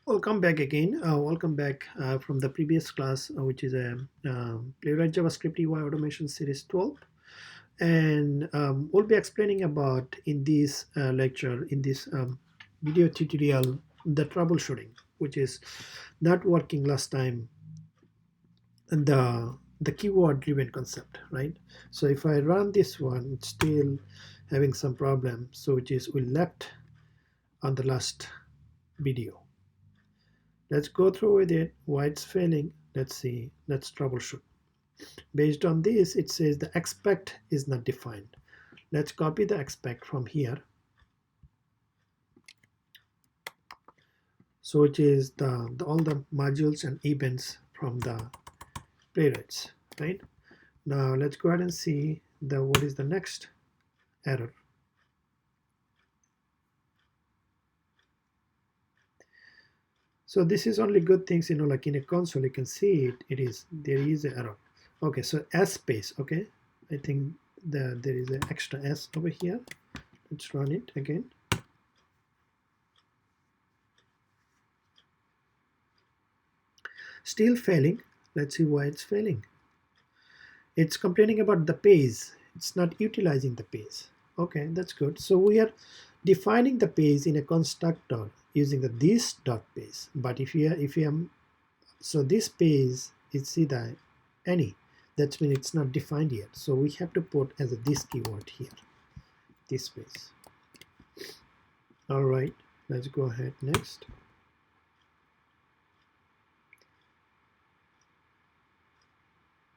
Welcome back again. Welcome back from the previous class, which is a Playwright JavaScript UI Automation Series 12. And we'll be explaining about in this lecture, in this video tutorial, the troubleshooting, which is not working last time, and the keyword driven concept, right? So if I run this one, it's still having some problem. So which is we left on the last video. Let's go through with it. Why it's failing? Let's see. Let's troubleshoot. Based on this, it says the expect is not defined. Let's copy the expect from here. So which is all the modules and events from the playwrights, right? Now let's go ahead and see what is the next error. So this is only good things, like in a console, you can see there is an error. Okay, so S space, okay. I think there is an extra S over here. Let's run it again. Still failing. Let's see why it's failing. It's complaining about the page. It's not utilizing the page. Okay, that's good. So we are defining the page in a constructor using the this dot page. But so this page is see the any. That means it's not defined yet. So we have to put as a this keyword here. This page. All right. Let's go ahead next.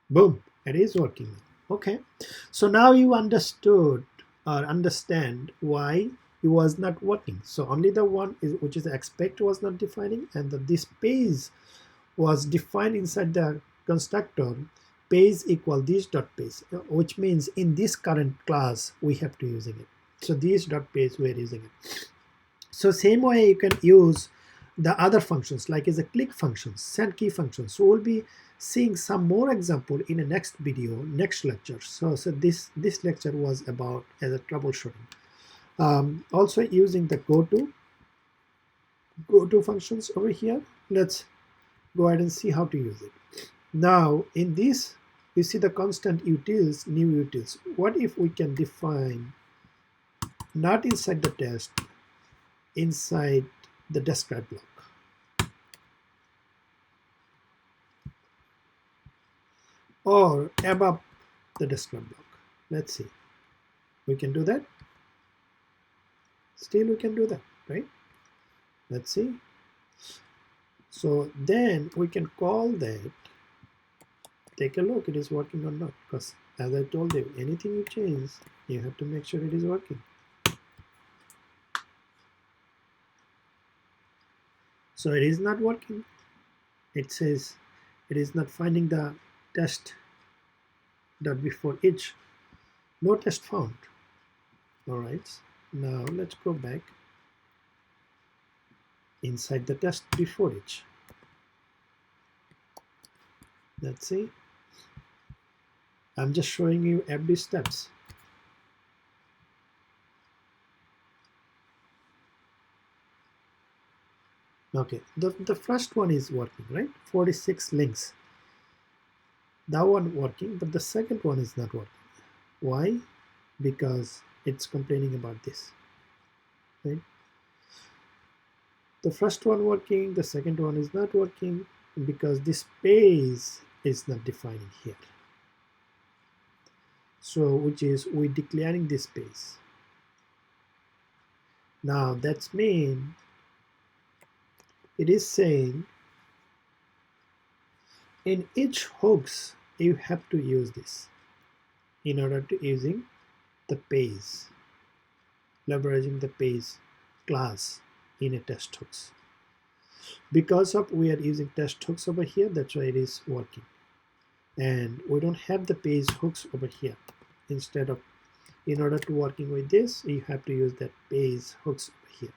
Boom, it is working. Okay, so now you understood or understand why it was not working. So only the one is which is the expect was not defining, and this page was defined inside the constructor page equal this dot page, which means in this current class we have to using it. So this dot page we're using it. So same way you can use the other functions like as a click functions, send key functions. So we'll be seeing some more example in the next video, next lecture. So this lecture was about as a troubleshooting. Also using the go to functions over here. Let's go ahead and see how to use it. Now in this, you see the constant utils, new utils. What if we can define not inside the test, inside the describe block? Or above the describe block. Let's see. We can do that. Still we can do that, right? Let's see. So then we can call that. Take a look, it is working or not. Because as I told you, anything you change, you have to make sure it is working. So it is not working. It says it is not finding the test dot before each. No test found. All right. Now let's go back inside the test before each. Let's see. I'm just showing you every steps. Okay, the first one is working, right? 46 links. That one working, but the second one is not working. Why? Because it's complaining about this, right? The first one working, the second one is not working because this space is not defining here. So which is we declaring this space. Now that's mean it is saying in each hooks you have to use this in order to using the page, leveraging the page class in a test hooks. Because of we are using test hooks over here, that's why it is working. And we don't have the page hooks over here. Instead of, in order to working with this, you have to use that page hooks over here.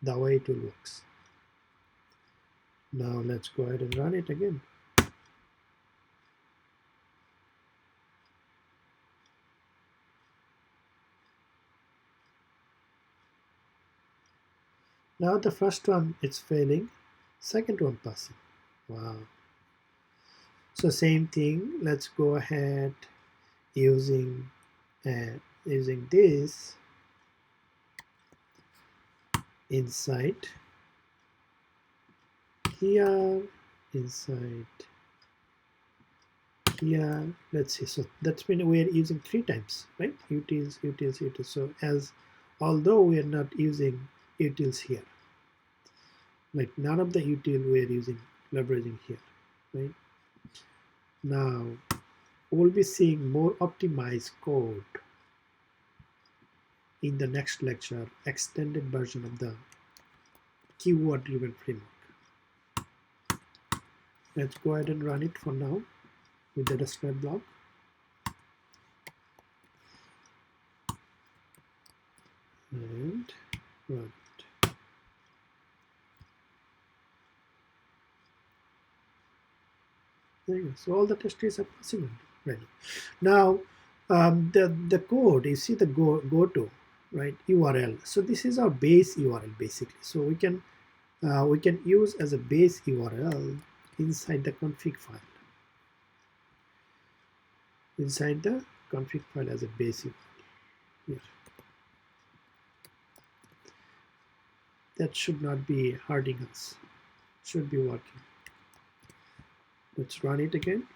That way it will works. Now let's go ahead and run it again. Now the first one it's failing. second one passing. Wow. So same thing, let's go ahead using this inside here, inside here. Let's see, so that's when we're using 3 times, right? Utils, utils, utils. So as although we are not using utils here, like none of the util we're using leveraging here, right? Now we'll be seeing more optimized code in the next lecture, extended version of the keyword driven framework. Let's go ahead and run it for now with the describe block. And run it. There you go. So all the test cases are passing already. Now the code, you see the go to, right, URL. So this is our base URL basically. So we can use as a base URL inside the config file. Inside the config file as a base URL here. That should not be hurting us. Should be working. Let's run it again.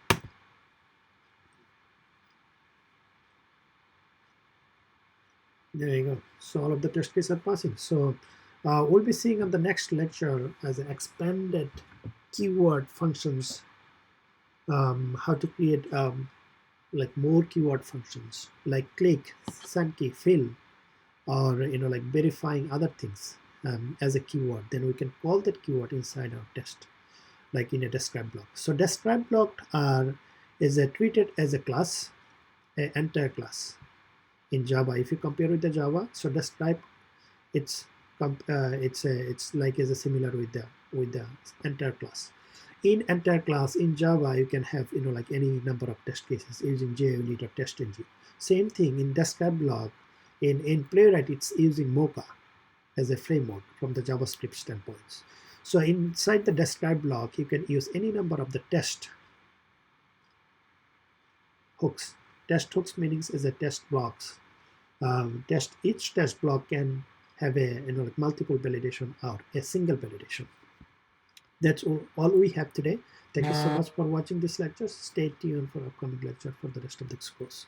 There you go. So all of the test cases are passing. So we'll be seeing on the next lecture as an expanded keyword functions, how to create like more keyword functions like click, send key, fill, or like verifying other things as a keyword. Then we can call that keyword inside our test, like in a describe block. So describe block is treated as a class, an entire class in Java. If you compare with the Java, so describe it's like is a similar with the entire class. In entire class in Java, you can have like any number of test cases using JUnit or TestNG. Same thing in describe block. In Playwright, it's using Mocha as a framework from the JavaScript standpoints. So inside the describe block, you can use any number of the test hooks. Test hooks meanings is a test blocks. Each test block can have a like multiple validation or a single validation. That's all we have today. Thank you so much for watching this lecture. Stay tuned for upcoming lecture for the rest of the course.